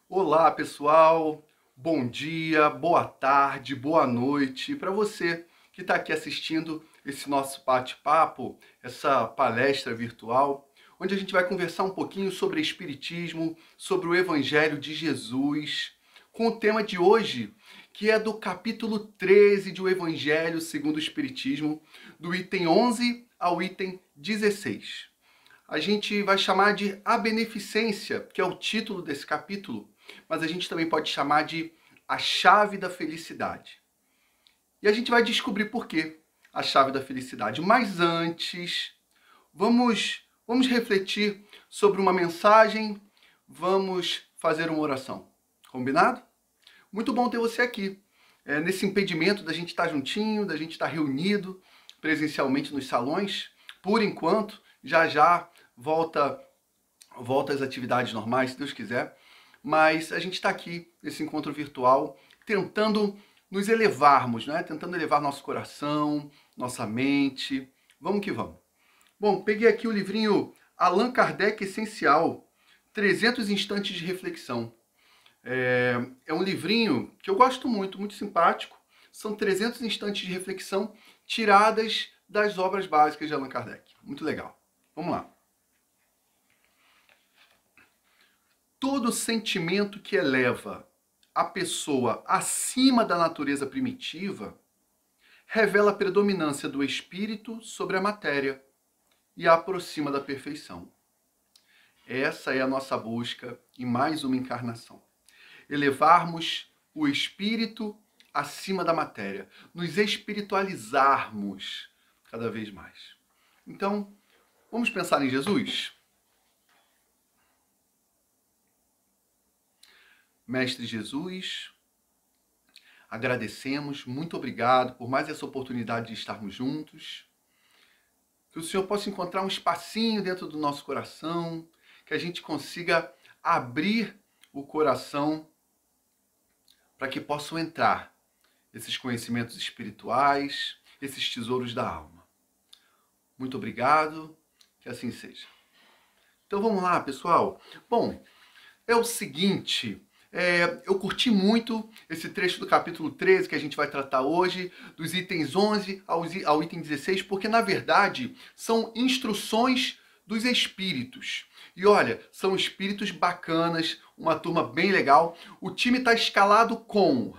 Olá, pessoal. Bom dia, boa tarde, boa noite para você que está aqui assistindo esse nosso bate-papo, essa palestra virtual, onde a gente vai conversar um pouquinho sobre Espiritismo, sobre o Evangelho de Jesus, com o tema de hoje, que é do capítulo 13 do Evangelho segundo o Espiritismo, do item 11 ao item 16. A gente vai chamar de A Beneficência, que é o título desse capítulo, mas a gente também pode chamar de A Chave da Felicidade. E a gente vai descobrir por quê a chave da felicidade. Mas antes, vamos refletir sobre uma mensagem, vamos fazer uma oração. Combinado? Muito bom ter você aqui. Nesse impedimento da gente estar juntinho, da gente estar reunido presencialmente nos salões, por enquanto, já volta às atividades normais, se Deus quiser. Mas a gente está aqui nesse encontro virtual tentando nos elevarmos, né? Tentando elevar nosso coração, nossa mente. Vamos que vamos. Bom, peguei aqui o livrinho Allan Kardec Essencial, 300 instantes de reflexão. É um livrinho que eu gosto muito, muito simpático. São 300 instantes de reflexão tiradas das obras básicas de Allan Kardec. Muito legal. Vamos lá. Todo sentimento que eleva a pessoa acima da natureza primitiva revela a predominância do espírito sobre a matéria e a aproxima da perfeição. Essa é a nossa busca em mais uma encarnação. Elevarmos o espírito acima da matéria, nos espiritualizarmos cada vez mais. Então, vamos pensar em Jesus? Mestre Jesus, agradecemos, muito obrigado por mais essa oportunidade de estarmos juntos. Que o Senhor possa encontrar um espacinho dentro do nosso coração, que a gente consiga abrir o coração para que possam entrar esses conhecimentos espirituais, esses tesouros da alma. Muito obrigado, que assim seja. Então vamos lá, pessoal. Bom, é o seguinte... eu curti muito esse trecho do capítulo 13 que a gente vai tratar hoje, dos itens 11 ao item 16, porque, na verdade, são instruções dos espíritos. E olha, são espíritos bacanas, uma turma bem legal. O time está escalado com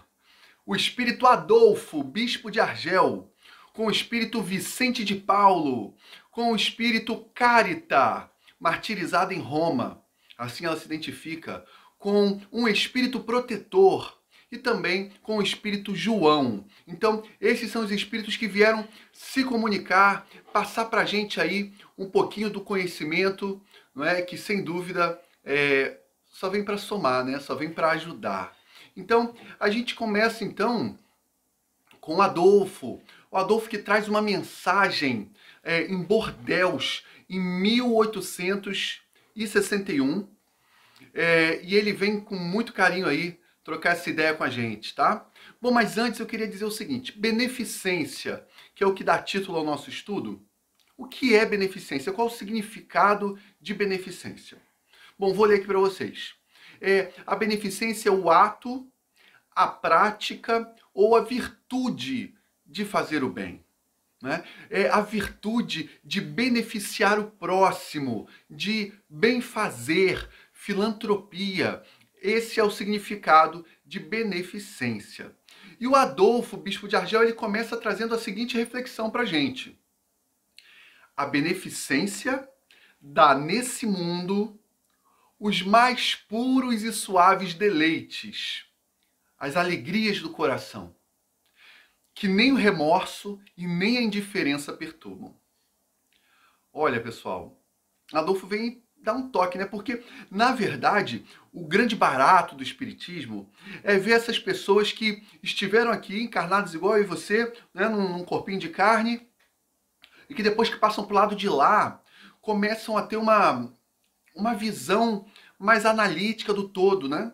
o espírito Adolfo, bispo de Argel, com o espírito Vicente de Paulo, com o espírito Carita, martirizada em Roma. Assim ela se identifica, com um espírito protetor e também com o espírito João. Então, esses são os espíritos que vieram se comunicar, passar para a gente aí um pouquinho do conhecimento, não é? Que sem dúvida só vem para somar, né? Só vem para ajudar. Então, a gente começa então com o Adolfo que traz uma mensagem em Bordeaux, em 1861, e ele vem com muito carinho aí trocar essa ideia com a gente, tá? Bom, mas antes eu queria dizer o seguinte, beneficência, que é o que dá título ao nosso estudo. O que é beneficência? Qual o significado de beneficência? Bom, vou ler aqui para vocês. A beneficência é o ato, a prática ou a virtude de fazer o bem. Né? É a virtude de beneficiar o próximo, de benfazer, filantropia. Esse é o significado de beneficência. E o Adolfo, bispo de Argel, ele começa trazendo a seguinte reflexão para a gente. A beneficência dá nesse mundo os mais puros e suaves deleites, as alegrias do coração, que nem o remorso e nem a indiferença perturbam. Olha, pessoal, Adolfo vem dar um toque, né? Porque, na verdade, o grande barato do espiritismo é ver essas pessoas que estiveram aqui encarnadas igual eu e você, né? Num corpinho de carne, e que depois que passam para o lado de lá, começam a ter uma visão mais analítica do todo, né?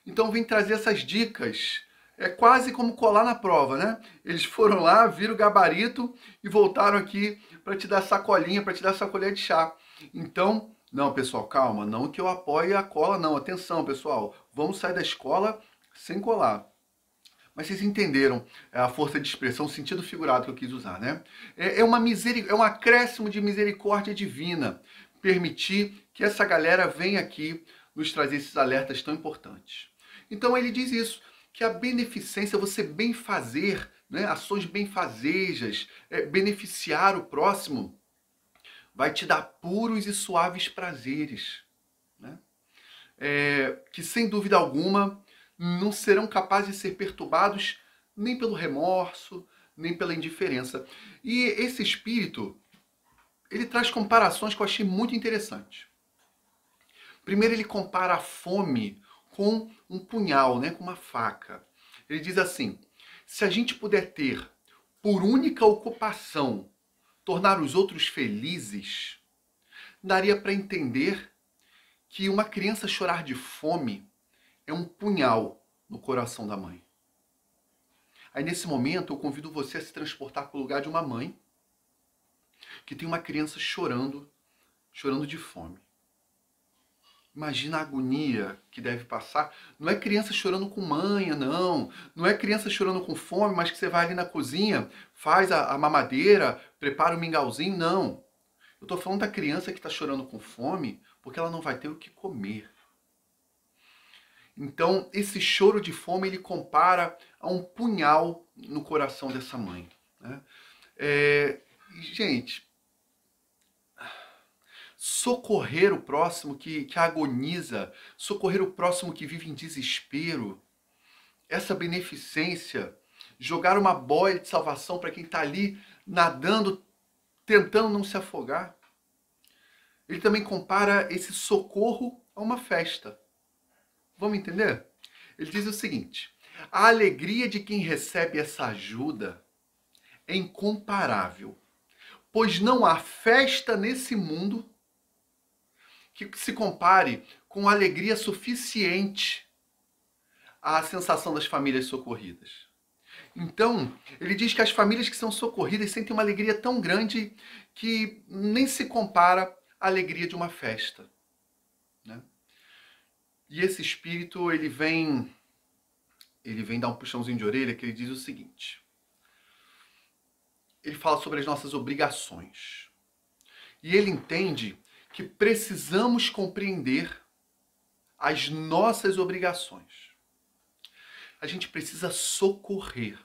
Então vem trazer essas dicas. É quase como colar na prova, né? Eles foram lá, viram o gabarito e voltaram aqui para te dar sacolinha, para te dar sacolinha de chá. Então, Não, pessoal, calma. Não que eu apoie a cola, não. Atenção, pessoal. Vamos sair da escola sem colar. Mas vocês entenderam a força de expressão, o sentido figurado que eu quis usar, né? É um acréscimo de misericórdia divina permitir que essa galera venha aqui nos trazer esses alertas tão importantes. Então ele diz isso, que a beneficência, você benfazer, né, ações benfazejas, beneficiar o próximo, vai te dar puros e suaves prazeres, né? Que sem dúvida alguma não serão capazes de ser perturbados nem pelo remorso, nem pela indiferença. E esse espírito, ele traz comparações que eu achei muito interessantes. Primeiro ele compara a fome com um punhal, né, com uma faca. Ele diz assim: se a gente puder ter por única ocupação tornar os outros felizes, daria para entender que uma criança chorar de fome é um punhal no coração da mãe. Aí nesse momento eu convido você a se transportar para o lugar de uma mãe que tem uma criança chorando de fome. Imagina a agonia que deve passar. Não é criança chorando com manha, não. Não é criança chorando com fome, mas que você vai ali na cozinha, faz a mamadeira, prepara o mingauzinho, não. Eu estou falando da criança que está chorando com fome porque ela não vai ter o que comer. Então, esse choro de fome, ele compara a um punhal no coração dessa mãe, né? Gente, socorrer o próximo que agoniza, socorrer o próximo que vive em desespero, essa beneficência, jogar uma boia de salvação para quem está ali nadando, tentando não se afogar. Ele também compara esse socorro a uma festa. Vamos entender? Ele diz o seguinte: a alegria de quem recebe essa ajuda é incomparável, pois não há festa nesse mundo que se compare com alegria suficiente à sensação das famílias socorridas. Então, ele diz que as famílias que são socorridas sentem uma alegria tão grande que nem se compara à alegria de uma festa, né? E esse espírito, ele vem dar um puxãozinho de orelha, que ele diz o seguinte: ele fala sobre as nossas obrigações. E ele entende que precisamos compreender as nossas obrigações. A gente precisa socorrer.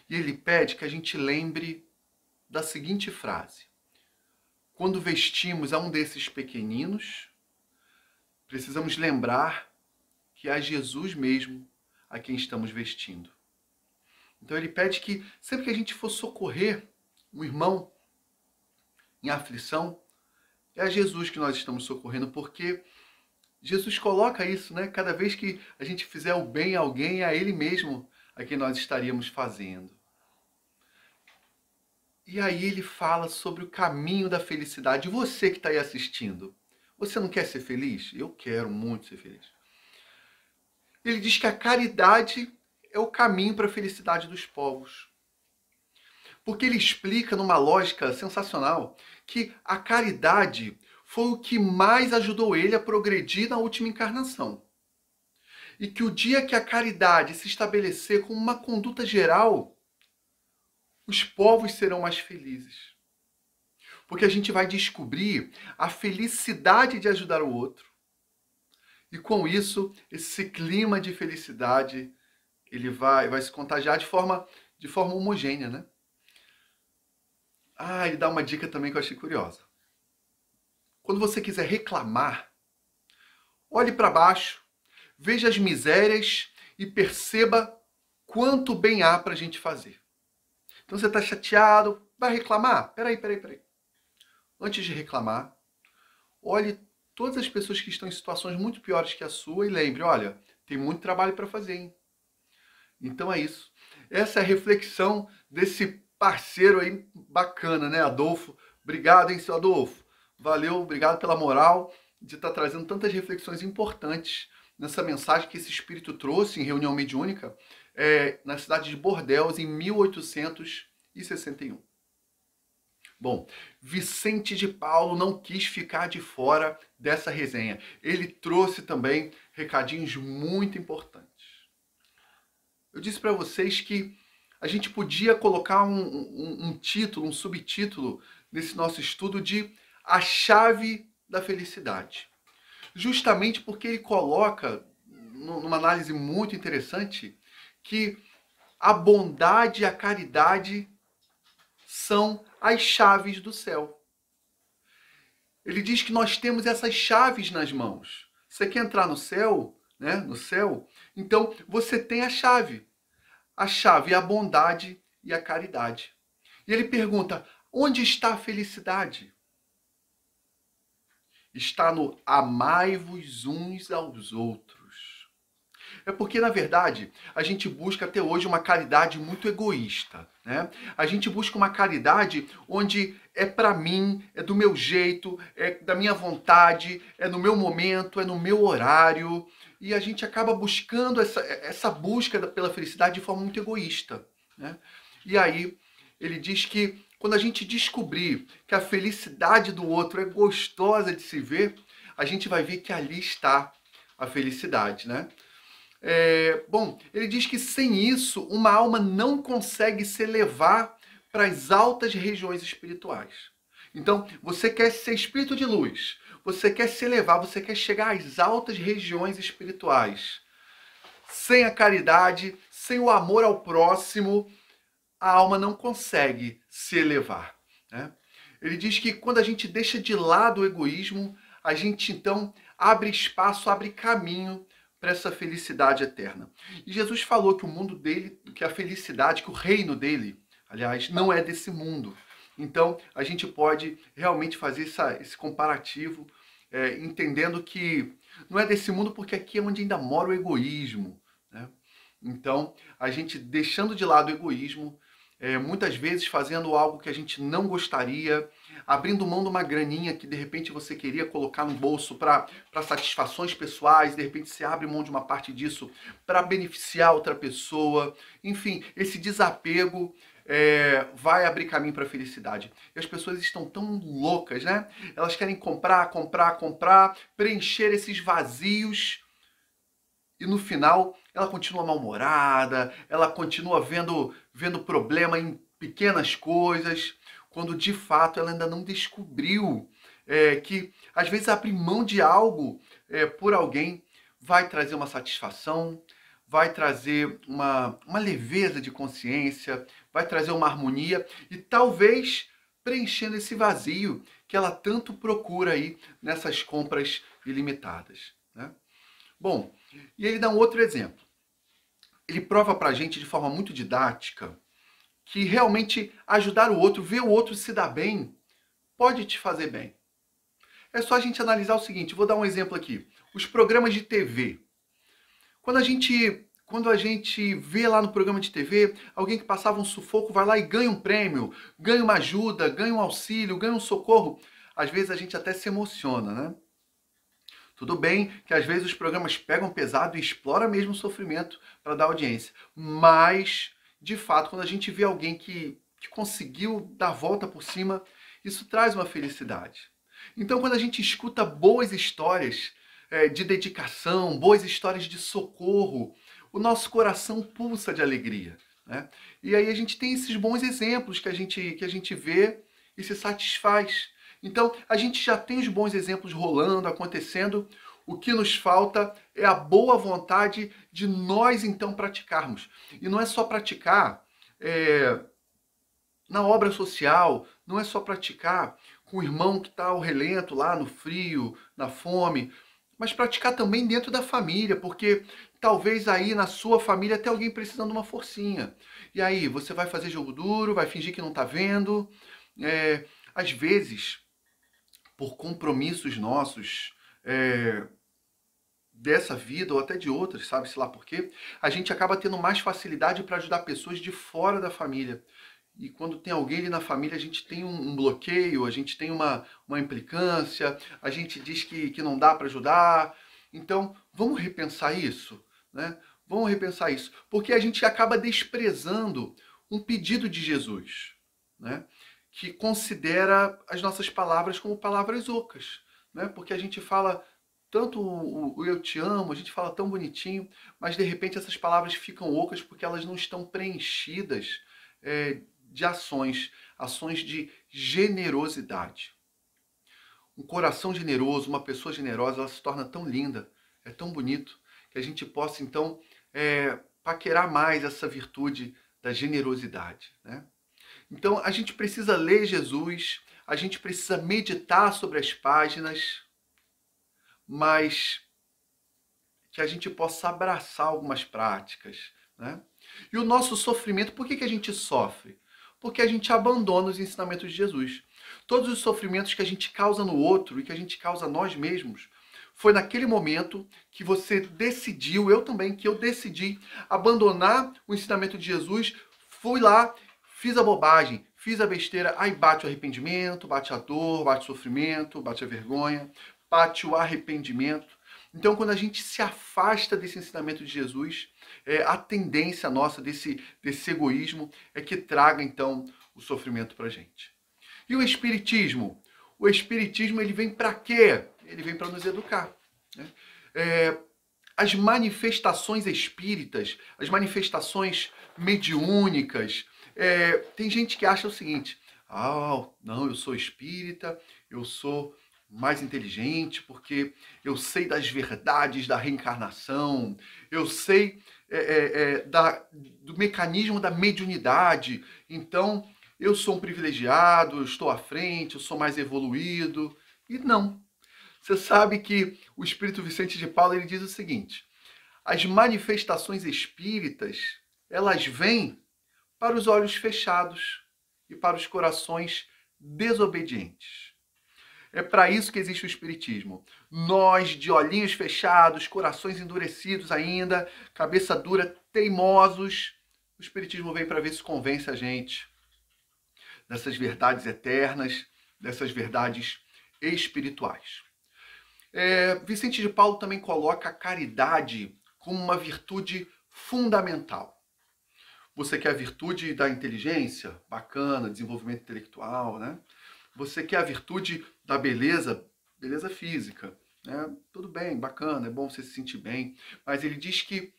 E ele pede que a gente lembre da seguinte frase: quando vestimos a um desses pequeninos, precisamos lembrar que é Jesus mesmo a quem estamos vestindo. Então ele pede que sempre que a gente for socorrer um irmão em aflição, é a Jesus que nós estamos socorrendo, porque Jesus coloca isso, né? Cada vez que a gente fizer o bem a alguém, é a Ele mesmo a quem nós estaríamos fazendo. E aí ele fala sobre o caminho da felicidade. Você que está aí assistindo, você não quer ser feliz? Eu quero muito ser feliz. Ele diz que a caridade é o caminho para a felicidade dos povos. Porque ele explica numa lógica sensacional que a caridade foi o que mais ajudou ele a progredir na última encarnação. E que o dia que a caridade se estabelecer como uma conduta geral, os povos serão mais felizes. Porque a gente vai descobrir a felicidade de ajudar o outro. E com isso, esse clima de felicidade, ele vai se contagiar de forma homogênea, né? Ele dá uma dica também que eu achei curiosa. Quando você quiser reclamar, olhe para baixo, veja as misérias e perceba quanto bem há para a gente fazer. Então você está chateado, vai reclamar? Peraí. Antes de reclamar, olhe todas as pessoas que estão em situações muito piores que a sua e lembre, olha, tem muito trabalho para fazer, hein? Então é isso. Essa é a reflexão desse parceiro aí bacana, né, Adolfo? Obrigado, hein, seu Adolfo? Valeu, obrigado pela moral de estar trazendo tantas reflexões importantes nessa mensagem que esse espírito trouxe em reunião mediúnica na cidade de Bordeaux, em 1861. Bom, Vicente de Paulo não quis ficar de fora dessa resenha. Ele trouxe também recadinhos muito importantes. Eu disse para vocês que a gente podia colocar um título, um subtítulo nesse nosso estudo de A Chave da Felicidade. Justamente porque ele coloca, numa análise muito interessante, que a bondade e a caridade são as chaves do céu. Ele diz que nós temos essas chaves nas mãos. Você quer entrar no céu, né? No céu, então você tem a chave. A chave é a bondade e a caridade. E ele pergunta: onde está a felicidade? Está no amai-vos uns aos outros. É porque, na verdade, a gente busca até hoje uma caridade muito egoísta, né? A gente busca uma caridade onde é para mim, é do meu jeito, é da minha vontade, é no meu momento, é no meu horário. E a gente acaba buscando essa busca pela felicidade de forma muito egoísta, né? E aí, ele diz que quando a gente descobrir que a felicidade do outro é gostosa de se ver, a gente vai ver que ali está a felicidade, né? Bom, ele diz que sem isso, uma alma não consegue se elevar para as altas regiões espirituais. Então, você quer ser espírito de luz, você quer se elevar, você quer chegar às altas regiões espirituais. Sem a caridade, sem o amor ao próximo, a alma não consegue se elevar, né? Ele diz que quando a gente deixa de lado o egoísmo, a gente então abre espaço, abre caminho para essa felicidade eterna. E Jesus falou que o mundo dele, que a felicidade, que o reino dele, aliás, não é desse mundo. Então, a gente pode realmente fazer esse comparativo, entendendo que não é desse mundo porque aqui é onde ainda mora o egoísmo, né? Então, a gente deixando de lado o egoísmo, muitas vezes fazendo algo que a gente não gostaria, abrindo mão de uma graninha que de repente você queria colocar no bolso para satisfações pessoais, de repente você abre mão de uma parte disso para beneficiar outra pessoa. Enfim, esse desapego vai abrir caminho para a felicidade. E as pessoas estão tão loucas, né? Elas querem comprar, comprar, comprar, preencher esses vazios. E no final, ela continua mal-humorada, ela continua vendo problema em pequenas coisas, quando de fato ela ainda não descobriu que às vezes abrir mão de algo por alguém vai trazer uma satisfação, vai trazer uma leveza de consciência, vai trazer uma harmonia e talvez preenchendo esse vazio que ela tanto procura aí nessas compras ilimitadas, né? Bom, e ele dá um outro exemplo. Ele prova pra gente de forma muito didática que realmente ajudar o outro, ver o outro se dar bem, pode te fazer bem. É só a gente analisar o seguinte, vou dar um exemplo aqui. Os programas de TV. Quando a gente vê lá no programa de TV, alguém que passava um sufoco vai lá e ganha um prêmio, ganha uma ajuda, ganha um auxílio, ganha um socorro. Às vezes a gente até se emociona, né? Tudo bem que às vezes os programas pegam pesado e exploram mesmo o sofrimento para dar audiência. Mas, de fato, quando a gente vê alguém que conseguiu dar a volta por cima, isso traz uma felicidade. Então, quando a gente escuta boas histórias de dedicação, boas histórias de socorro, o nosso coração pulsa de alegria, né? E aí a gente tem esses bons exemplos que a gente vê e se satisfaz. Então, a gente já tem os bons exemplos rolando, acontecendo. O que nos falta é a boa vontade de nós, então, praticarmos. E não é só praticar na obra social, não é só praticar com o irmão que está ao relento, lá no frio, na fome, mas praticar também dentro da família, porque talvez aí na sua família tenha alguém precisando de uma forcinha. E aí, você vai fazer jogo duro, vai fingir que não está vendo. Às vezes, por compromissos nossos, dessa vida ou até de outras, sabe-se lá por quê, a gente acaba tendo mais facilidade para ajudar pessoas de fora da família. E quando tem alguém ali na família, a gente tem um bloqueio, a gente tem uma implicância, a gente diz que não dá para ajudar. Então, vamos repensar isso, né? Vamos repensar isso, porque a gente acaba desprezando um pedido de Jesus, né? que considera as nossas palavras como palavras ocas, né? Porque a gente fala tanto o eu te amo, a gente fala tão bonitinho, mas de repente essas palavras ficam ocas porque elas não estão preenchidas de ações de generosidade. Um coração generoso, uma pessoa generosa, ela se torna tão linda, é tão bonito, que a gente possa então paquerar mais essa virtude da generosidade, né? Então a gente precisa ler Jesus, a gente precisa meditar sobre as páginas, mas que a gente possa abraçar algumas práticas, né? E o nosso sofrimento, por que a gente sofre? Porque a gente abandona os ensinamentos de Jesus. Todos os sofrimentos que a gente causa no outro e que a gente causa a nós mesmos, foi naquele momento que você decidiu, eu também, que eu decidi abandonar o ensinamento de Jesus, fui lá, fiz a bobagem, fiz a besteira, aí bate o arrependimento, bate a dor, bate o sofrimento, bate a vergonha, bate o arrependimento. Então, quando a gente se afasta desse ensinamento de Jesus, a tendência nossa desse egoísmo é que traga, então, o sofrimento para a gente. E o Espiritismo? O Espiritismo, ele vem para quê? Ele vem para nos educar, né? As manifestações espíritas, as manifestações mediúnicas, tem gente que acha o seguinte: não, eu sou espírita, eu sou mais inteligente porque eu sei das verdades da reencarnação, eu sei do mecanismo da mediunidade, então eu sou um privilegiado, eu estou à frente, eu sou mais evoluído. E não. Você sabe que o Espírito Vicente de Paulo, ele diz o seguinte: as manifestações espíritas, elas vêm para os olhos fechados e para os corações desobedientes. É para isso que existe o Espiritismo. Nós, de olhinhos fechados, corações endurecidos ainda, cabeça dura, teimosos, o Espiritismo vem para ver se convence a gente dessas verdades eternas, dessas verdades espirituais. Vicente de Paulo também coloca a caridade como uma virtude fundamental. Você quer a virtude da inteligência? Bacana, desenvolvimento intelectual, né? Você quer a virtude da beleza? Beleza física, né? Tudo bem, bacana, é bom você se sentir bem. Mas ele diz que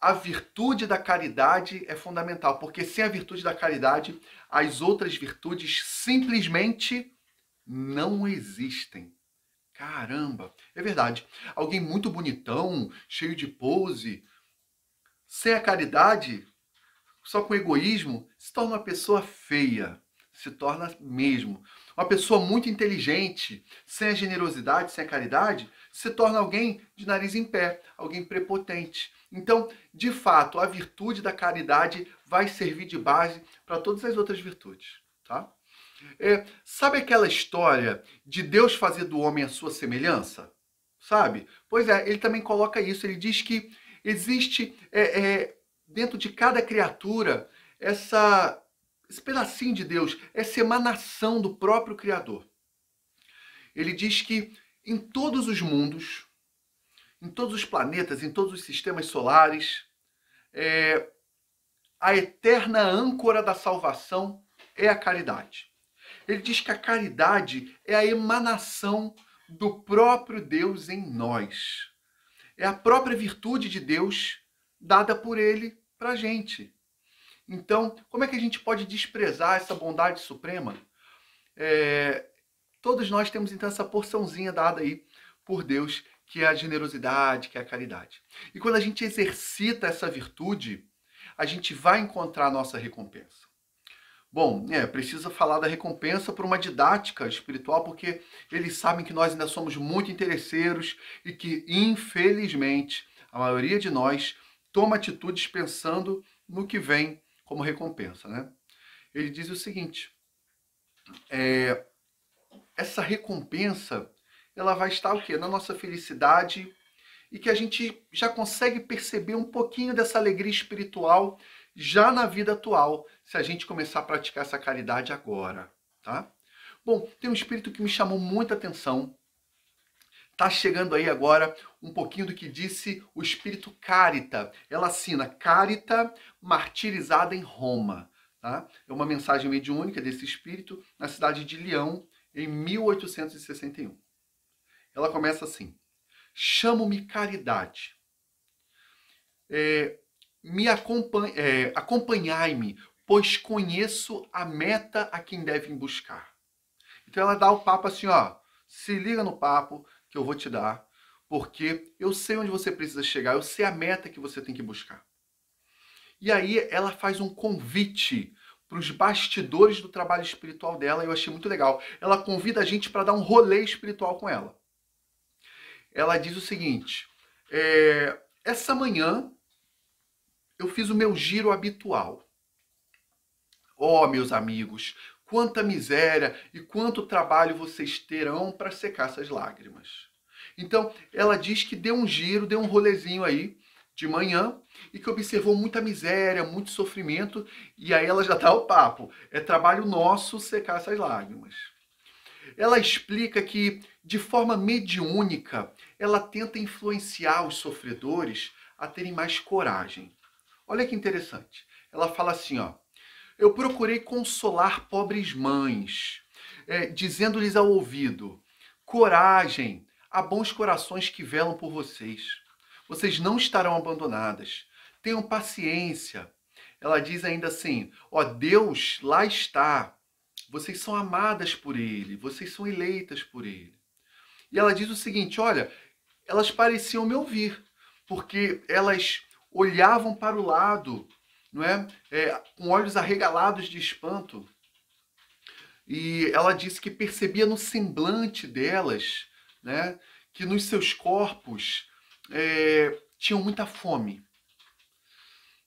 a virtude da caridade é fundamental, porque sem a virtude da caridade, as outras virtudes simplesmente não existem. Caramba, é verdade. Alguém muito bonitão, cheio de pose, sem a caridade, só com egoísmo, se torna uma pessoa feia. Se torna mesmo. Uma pessoa muito inteligente, sem a generosidade, sem a caridade, se torna alguém de nariz em pé, alguém prepotente. Então, de fato, a virtude da caridade vai servir de base para todas as outras virtudes, tá? Sabe aquela história de Deus fazer do homem a sua semelhança? Sabe? Pois é, ele também coloca isso. Ele diz que existe dentro de cada criatura esse pedacinho de Deus, essa emanação do próprio Criador. Ele diz que em todos os mundos, em todos os planetas, em todos os sistemas solares, a eterna âncora da salvação é a caridade. Ele diz que a caridade é a emanação do próprio Deus em nós. É a própria virtude de Deus dada por ele para a gente. Então, como é que a gente pode desprezar essa bondade suprema? Todos nós temos então essa porçãozinha dada aí por Deus, que é a generosidade, que é a caridade. E quando a gente exercita essa virtude, a gente vai encontrar a nossa recompensa. Bom, precisa falar da recompensa por uma didática espiritual, porque eles sabem que nós ainda somos muito interesseiros e que, infelizmente, a maioria de nós toma atitudes pensando no que vem como recompensa, né? Ele diz o seguinte: essa recompensa, ela vai estar o quê? Na nossa felicidade, e que a gente já consegue perceber um pouquinho dessa alegria espiritual já na vida atual, se a gente começar a praticar essa caridade agora, tá? Bom, tem um espírito que me chamou muita atenção. Tá chegando aí agora um pouquinho do que disse o espírito Carita. Ela assina Carita, martirizada em Roma. tá? É uma mensagem mediúnica desse espírito na cidade de Leão, em 1861. Ela começa assim: chamo-me Caridade. Acompanhai-me, pois conheço a meta a quem devem buscar. Então ela dá o papo assim, ó, se liga no papo que eu vou te dar, porque eu sei onde você precisa chegar, eu sei a meta que você tem que buscar. E aí ela faz um convite para os bastidores do trabalho espiritual dela, e eu achei muito legal. Ela convida a gente para dar um rolê espiritual com ela. Ela diz o seguinte: essa manhã eu fiz o meu giro habitual. Oh, meus amigos, quanta miséria e quanto trabalho vocês terão para secar essas lágrimas. Então, ela diz que deu um giro, deu um rolezinho aí de manhã e que observou muita miséria, muito sofrimento, e aí ela já dá o papo. É trabalho nosso secar essas lágrimas. Ela explica que, de forma mediúnica, ela tenta influenciar os sofredores a terem mais coragem. Olha que interessante. Ela fala assim, ó: eu procurei consolar pobres mães, dizendo-lhes ao ouvido: coragem, há bons corações que velam por vocês. Vocês não estarão abandonadas. Tenham paciência. Ela diz ainda assim: ó, Deus lá está. Vocês são amadas por Ele, vocês são eleitas por Ele. E ela diz o seguinte: olha, elas pareciam me ouvir, porque elas olhavam para o lado, não é? Com olhos arregalados de espanto. E ela disse que percebia no semblante delas, né, que nos seus corpos tinham muita fome.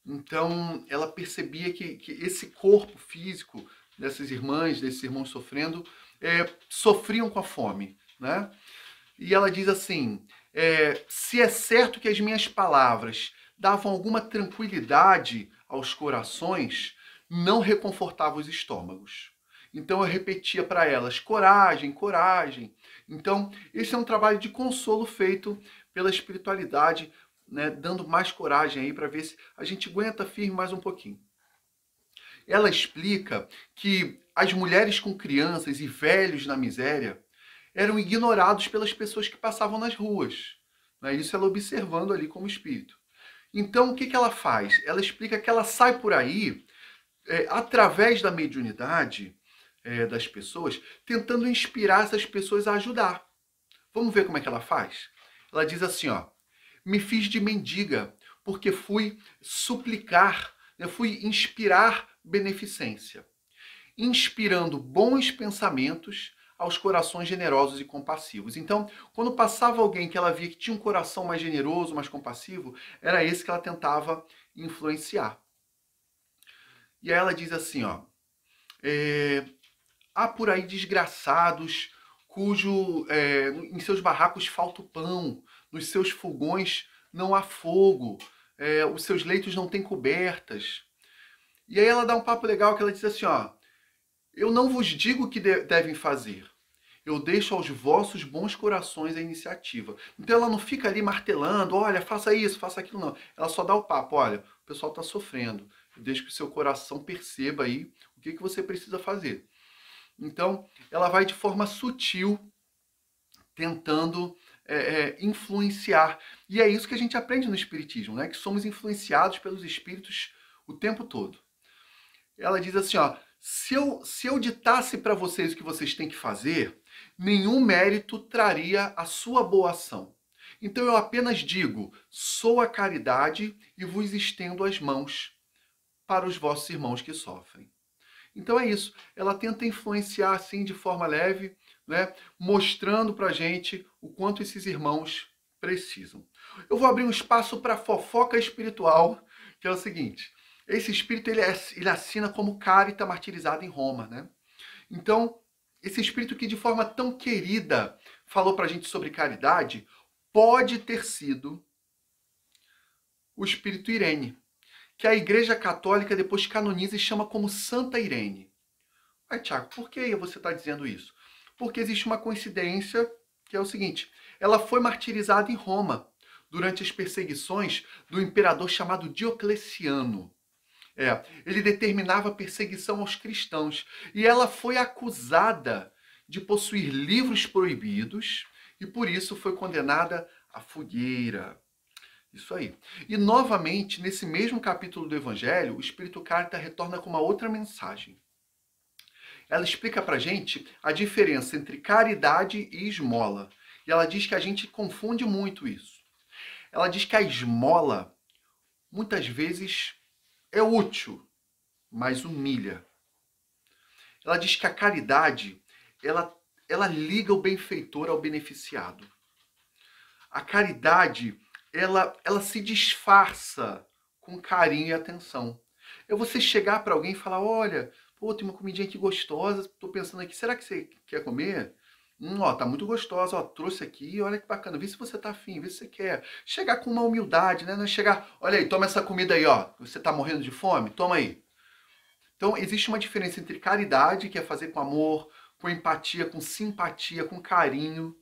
Então ela percebia que esse corpo físico dessas irmãs, desses irmãos sofrendo, sofriam com a fome, né? E ela diz assim: se é certo que as minhas palavras davam alguma tranquilidade aos corações, não reconfortavam os estômagos. Então eu repetia para elas: coragem, coragem. Então esse é um trabalho de consolo feito pela espiritualidade, né, dando mais coragem aí para ver se a gente aguenta firme mais um pouquinho. Ela explica que as mulheres com crianças e velhos na miséria eram ignorados pelas pessoas que passavam nas ruas. Né? Isso ela observando ali como espírito. Então, o que ela faz? Ela explica que ela sai por aí, através da mediunidade das pessoas, tentando inspirar essas pessoas a ajudar. Vamos ver como é que ela faz? Ela diz assim, ó: me fiz de mendiga, porque fui suplicar, fui inspirar beneficência, inspirando bons pensamentos aos corações generosos e compassivos. Então, quando passava alguém que ela via que tinha um coração mais generoso, mais compassivo, era esse que ela tentava influenciar. E aí ela diz assim, ó: há por aí desgraçados cujo em seus barracos falta o pão, nos seus fogões não há fogo, os seus leitos não têm cobertas. E aí ela dá um papo legal que ela diz assim, ó: eu não vos digo o que devem fazer. Eu deixo aos vossos bons corações a iniciativa. Então ela não fica ali martelando, olha, faça isso, faça aquilo, não. Ela só dá o papo, olha, o pessoal está sofrendo. Deixa que o seu coração perceba aí o que você precisa fazer. Então ela vai de forma sutil tentando influenciar. E é isso que a gente aprende no Espiritismo, né? Que somos influenciados pelos Espíritos o tempo todo. Ela diz assim, ó: se eu ditasse para vocês o que vocês têm que fazer, nenhum mérito traria a sua boa ação. Então eu apenas digo: sou a caridade e vos estendo as mãos para os vossos irmãos que sofrem. Então é isso. Ela tenta influenciar assim de forma leve, né, mostrando para a gente o quanto esses irmãos precisam. Eu vou abrir um espaço para fofoca espiritual, que é o seguinte: esse espírito ele assina como Carita martirizada em Roma, né? Então, esse espírito que de forma tão querida falou para a gente sobre caridade, pode ter sido o espírito Irene, que a Igreja Católica depois canoniza e chama como Santa Irene. Aí, Tiago, por que você está dizendo isso? Porque existe uma coincidência que é o seguinte: ela foi martirizada em Roma durante as perseguições do imperador chamado Diocleciano. Ele determinava perseguição aos cristãos. E ela foi acusada de possuir livros proibidos e por isso foi condenada à fogueira. Isso aí. E novamente, nesse mesmo capítulo do Evangelho, o Espírito Carta retorna com uma outra mensagem. Ela explica pra gente a diferença entre caridade e esmola. E ela diz que a gente confunde muito isso. Ela diz que a esmola, muitas vezes, é útil, mas humilha. Ela diz que a caridade, ela liga o benfeitor ao beneficiado. A caridade, ela se disfarça com carinho e atenção. É você chegar para alguém e falar, olha, pô, tem uma comidinha aqui gostosa, tô pensando aqui, será que você quer comer? Ó, tá muito gostosa, ó, trouxe aqui, olha que bacana, vê se você tá afim, vê se você quer. Chegar com uma humildade, né? Não é chegar, olha aí, toma essa comida aí, ó, você tá morrendo de fome? Toma aí. Então, existe uma diferença entre caridade, que é fazer com amor, com empatia, com simpatia, com carinho,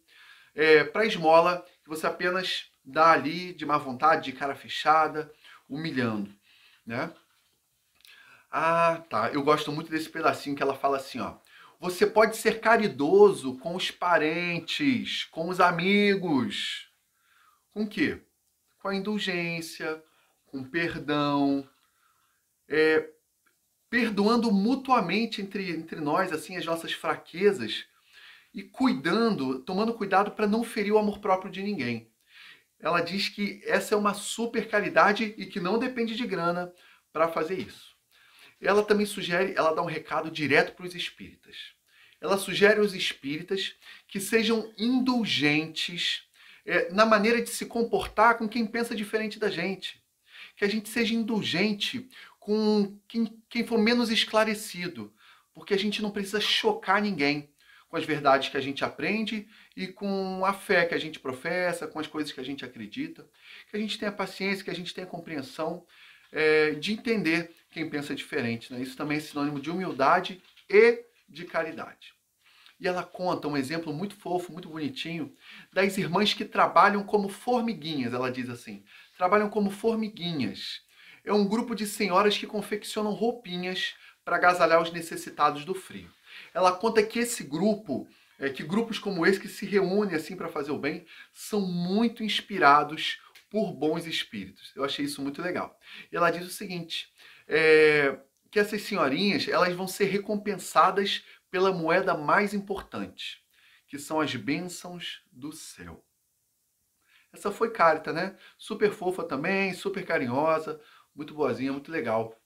para esmola, que você apenas dá ali de má vontade, de cara fechada, humilhando, né? Ah, tá. Eu gosto muito desse pedacinho que ela fala assim, ó. Você pode ser caridoso com os parentes, com os amigos. Com o quê? Com a indulgência, com perdão, perdoando mutuamente entre nós, assim, as nossas fraquezas e cuidando, tomando cuidado para não ferir o amor próprio de ninguém. Ela diz que essa é uma super caridade e que não depende de grana para fazer isso. Ela também sugere, ela dá um recado direto para os espíritas. Ela sugere aos espíritas que sejam indulgentes na maneira de se comportar com quem pensa diferente da gente. Que a gente seja indulgente com quem for menos esclarecido, porque a gente não precisa chocar ninguém com as verdades que a gente aprende e com a fé que a gente professa, com as coisas que a gente acredita. Que a gente tenha paciência, que a gente tenha compreensão de entender quem pensa diferente, né? Isso também é sinônimo de humildade e de caridade. E ela conta um exemplo muito fofo, muito bonitinho, das irmãs que trabalham como formiguinhas, ela diz assim. Trabalham como formiguinhas. É um grupo de senhoras que confeccionam roupinhas para agasalhar os necessitados do frio. Ela conta que esse grupo, que grupos como esse que se reúnem assim para fazer o bem, são muito inspirados por bons espíritos. Eu achei isso muito legal. E ela diz o seguinte, que essas senhorinhas elas vão ser recompensadas pela moeda mais importante, que são as bênçãos do céu. Essa foi Carita, né? Super fofa também, super carinhosa, muito boazinha, muito legal.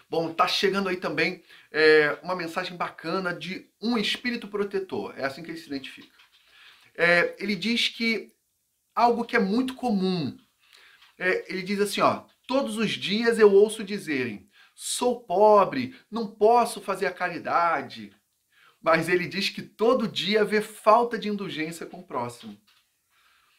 Bom, tá chegando aí também uma mensagem bacana de um espírito protetor. É assim que ele se identifica. Ele diz que algo que é muito comum. Ele diz assim, ó, todos os dias eu ouço dizerem, sou pobre, não posso fazer a caridade. Mas ele diz que todo dia vê falta de indulgência com o próximo.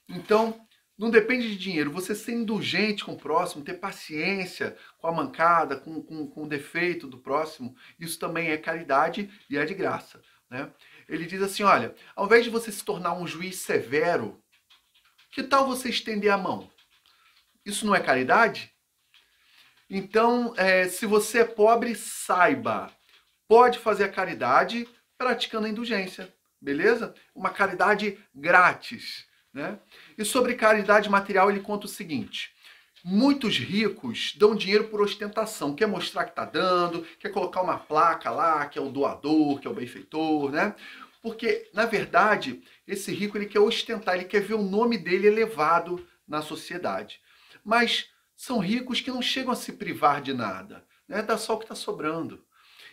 Então, não depende de dinheiro. Você ser indulgente com o próximo, ter paciência com a mancada, com o defeito do próximo, isso também é caridade e é de graça, né? Ele diz assim, olha, ao invés de você se tornar um juiz severo, que tal você estender a mão? Isso não é caridade? Então, se você é pobre, saiba, pode fazer a caridade praticando a indulgência, beleza? Uma caridade grátis, né? E sobre caridade material ele conta o seguinte, muitos ricos dão dinheiro por ostentação, quer mostrar que está dando, quer colocar uma placa lá, que é o doador, que é o benfeitor, né? Porque, na verdade, esse rico ele quer ostentar, ele quer ver o nome dele elevado na sociedade. Mas são ricos que não chegam a se privar de nada, né? Dá só o que está sobrando.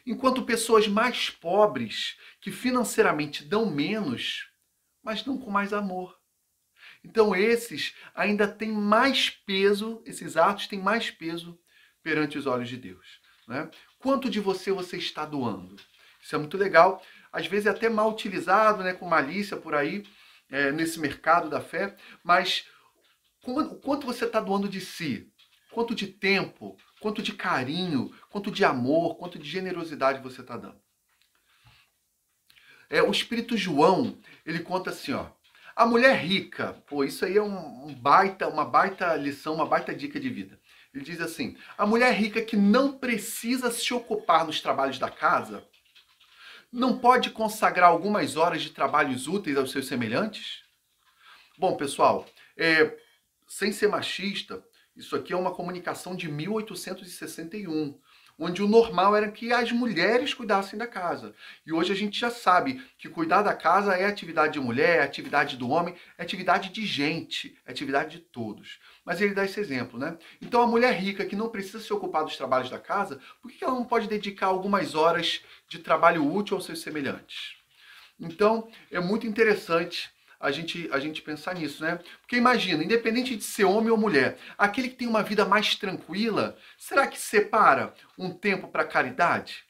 Enquanto pessoas mais pobres, que financeiramente dão menos, mas dão com mais amor. Então esses ainda têm mais peso, esses atos têm mais peso perante os olhos de Deus, né? Quanto de você está doando? Isso é muito legal. Às vezes é até mal utilizado, né, com malícia por aí, nesse mercado da fé, mas quanto você está doando de si? Quanto de tempo, quanto de carinho, quanto de amor, quanto de generosidade você está dando? O Espírito João, ele conta assim, ó. A mulher rica, pô, isso aí é uma baita lição, uma baita dica de vida. Ele diz assim: a mulher rica que não precisa se ocupar nos trabalhos da casa, não pode consagrar algumas horas de trabalhos úteis aos seus semelhantes? Bom, pessoal, sem ser machista, isso aqui é uma comunicação de 1861, onde o normal era que as mulheres cuidassem da casa. E hoje a gente já sabe que cuidar da casa é atividade de mulher, é atividade do homem, é atividade de gente, é atividade de todos. Mas ele dá esse exemplo, né? Então a mulher rica que não precisa se ocupar dos trabalhos da casa, por que ela não pode dedicar algumas horas de trabalho útil aos seus semelhantes? Então é muito interessante a gente pensar nisso, né? Porque imagina, independente de ser homem ou mulher, aquele que tem uma vida mais tranquila, será que separa um tempo para caridade?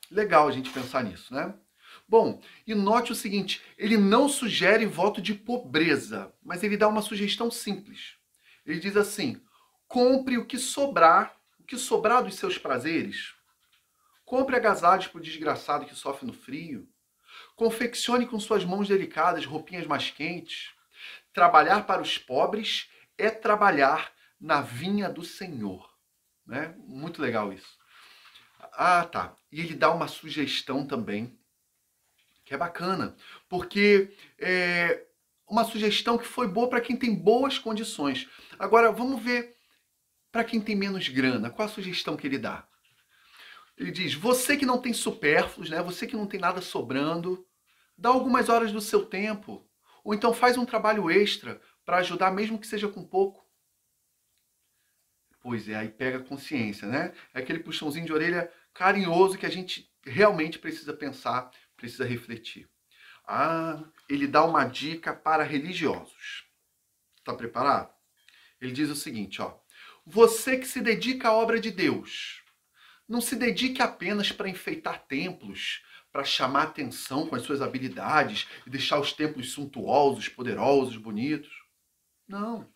Legal a gente pensar nisso, né? Bom, e note o seguinte, ele não sugere voto de pobreza, mas ele dá uma sugestão simples. Ele diz assim: compre o que sobrar dos seus prazeres. Compre agasalhos para o desgraçado que sofre no frio. Confeccione com suas mãos delicadas roupinhas mais quentes. Trabalhar para os pobres é trabalhar na vinha do Senhor. Né? Muito legal isso. Ah, tá. E ele dá uma sugestão também, que é bacana, porque é uma sugestão que foi boa para quem tem boas condições. Agora, vamos ver para quem tem menos grana. Qual a sugestão que ele dá? Ele diz: você que não tem supérfluos, né? Você que não tem nada sobrando, dá algumas horas do seu tempo. Ou então faz um trabalho extra para ajudar, mesmo que seja com pouco. Pois é, aí pega consciência, né? É aquele puxãozinho de orelha carinhoso que a gente realmente precisa pensar, precisa refletir. Ah, ele dá uma dica para religiosos. Está preparado? Ele diz o seguinte, ó: você que se dedica à obra de Deus, não se dedique apenas para enfeitar templos, para chamar atenção com as suas habilidades e deixar os templos suntuosos, poderosos, bonitos. Não.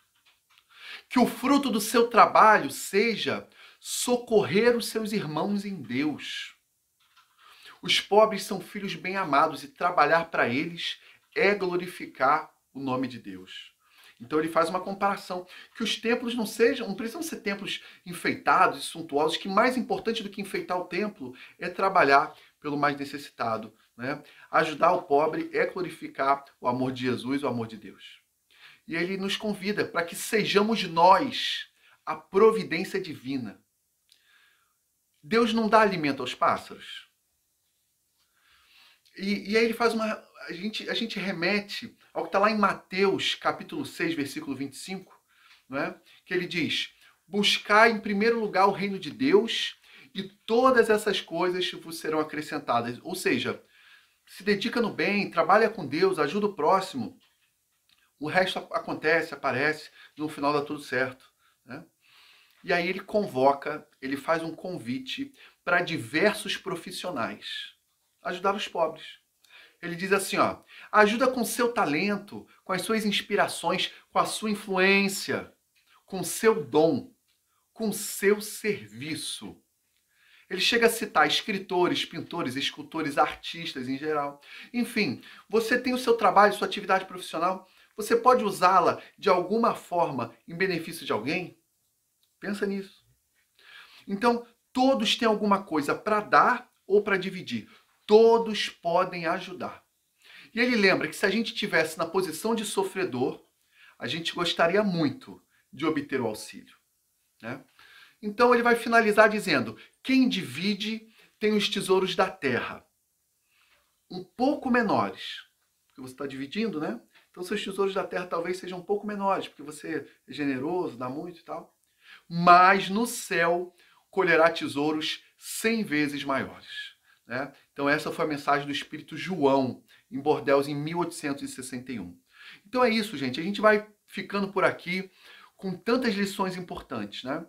Que o fruto do seu trabalho seja socorrer os seus irmãos em Deus. Os pobres são filhos bem-amados e trabalhar para eles é glorificar o nome de Deus. Então ele faz uma comparação, que os templos não precisam ser templos enfeitados e suntuosos, que mais importante do que enfeitar o templo é trabalhar pelo mais necessitado, né? Ajudar o pobre é glorificar o amor de Jesus, o amor de Deus. E ele nos convida para que sejamos nós a providência divina. Deus não dá alimento aos pássaros? E aí ele faz uma... A gente remete ao que está lá em Mateus, capítulo 6, versículo 25, né? Que ele diz: buscai em primeiro lugar o reino de Deus e todas essas coisas vos serão acrescentadas. Ou seja, se dedica no bem, trabalha com Deus, ajuda o próximo. O resto acontece, aparece, no final dá tudo certo, né? E aí ele faz um convite para diversos profissionais ajudar os pobres. Ele diz assim, ó: ajuda com seu talento, com as suas inspirações, com a sua influência, com seu dom, com seu serviço. Ele chega a citar escritores, pintores, escultores, artistas em geral. Enfim, você tem o seu trabalho, sua atividade profissional, você pode usá-la de alguma forma em benefício de alguém? Pensa nisso. Então, todos têm alguma coisa para dar ou para dividir. Todos podem ajudar. E ele lembra que se a gente estivesse na posição de sofredor, a gente gostaria muito de obter o auxílio, né? Então ele vai finalizar dizendo: quem divide tem os tesouros da terra, um pouco menores, porque você está dividindo, né? Então seus tesouros da terra talvez sejam um pouco menores, porque você é generoso, dá muito e tal. Mas no céu colherá tesouros 100 vezes maiores. Né? Então essa foi a mensagem do Espírito João, em Bordeaux, em 1861. Então é isso, gente. A gente vai ficando por aqui com tantas lições importantes, né?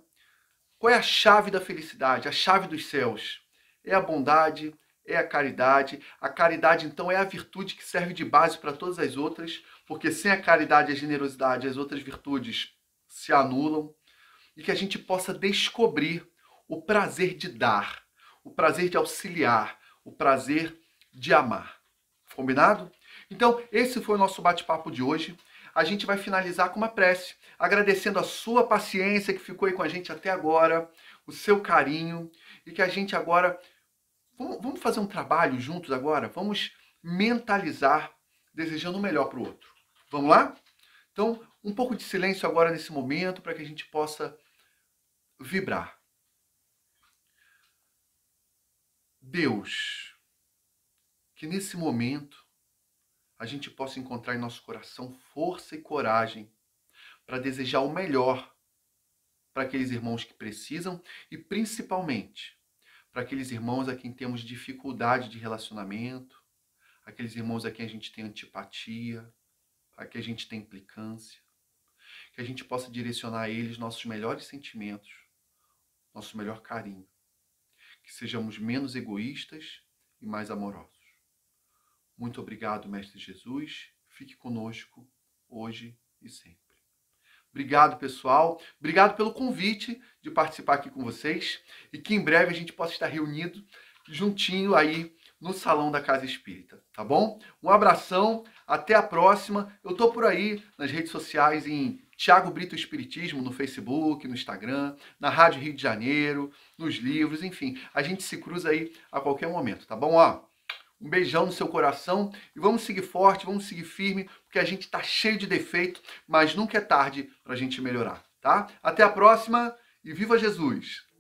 Qual é a chave da felicidade, a chave dos céus? É a bondade, é a caridade. A caridade, então, é a virtude que serve de base para todas as outras, porque sem a caridade e a generosidade, as outras virtudes se anulam. E que a gente possa descobrir o prazer de dar, o prazer de auxiliar, o prazer de amar. Combinado? Então, esse foi o nosso bate-papo de hoje. a gente vai finalizar com uma prece, agradecendo a sua paciência que ficou aí com a gente até agora, o seu carinho, e que a gente agora... Vamos fazer um trabalho juntos agora? Vamos mentalizar, desejando o melhor para o outro. Vamos lá? Então, um pouco de silêncio agora nesse momento, para que a gente possa vibrar. Deus, que nesse momento a gente possa encontrar em nosso coração força e coragem para desejar o melhor para aqueles irmãos que precisam e principalmente para aqueles irmãos a quem temos dificuldade de relacionamento, aqueles irmãos a quem a gente tem antipatia, a quem a gente tem implicância, que a gente possa direcionar a eles nossos melhores sentimentos, nosso melhor carinho, que sejamos menos egoístas e mais amorosos. Muito obrigado, Mestre Jesus. Fique conosco hoje e sempre. Obrigado, pessoal. Obrigado pelo convite de participar aqui com vocês e que em breve a gente possa estar reunido juntinho aí no Salão da Casa Espírita, tá bom? Um abração, até a próxima. Eu tô por aí nas redes sociais em Thiago Brito Espiritismo, no Facebook, no Instagram, na Rádio Rio de Janeiro, nos livros, enfim. A gente se cruza aí a qualquer momento, tá bom? Ó, um beijão no seu coração e vamos seguir forte, vamos seguir firme, porque a gente tá cheio de defeito, mas nunca é tarde pra gente melhorar, tá? Até a próxima e viva Jesus!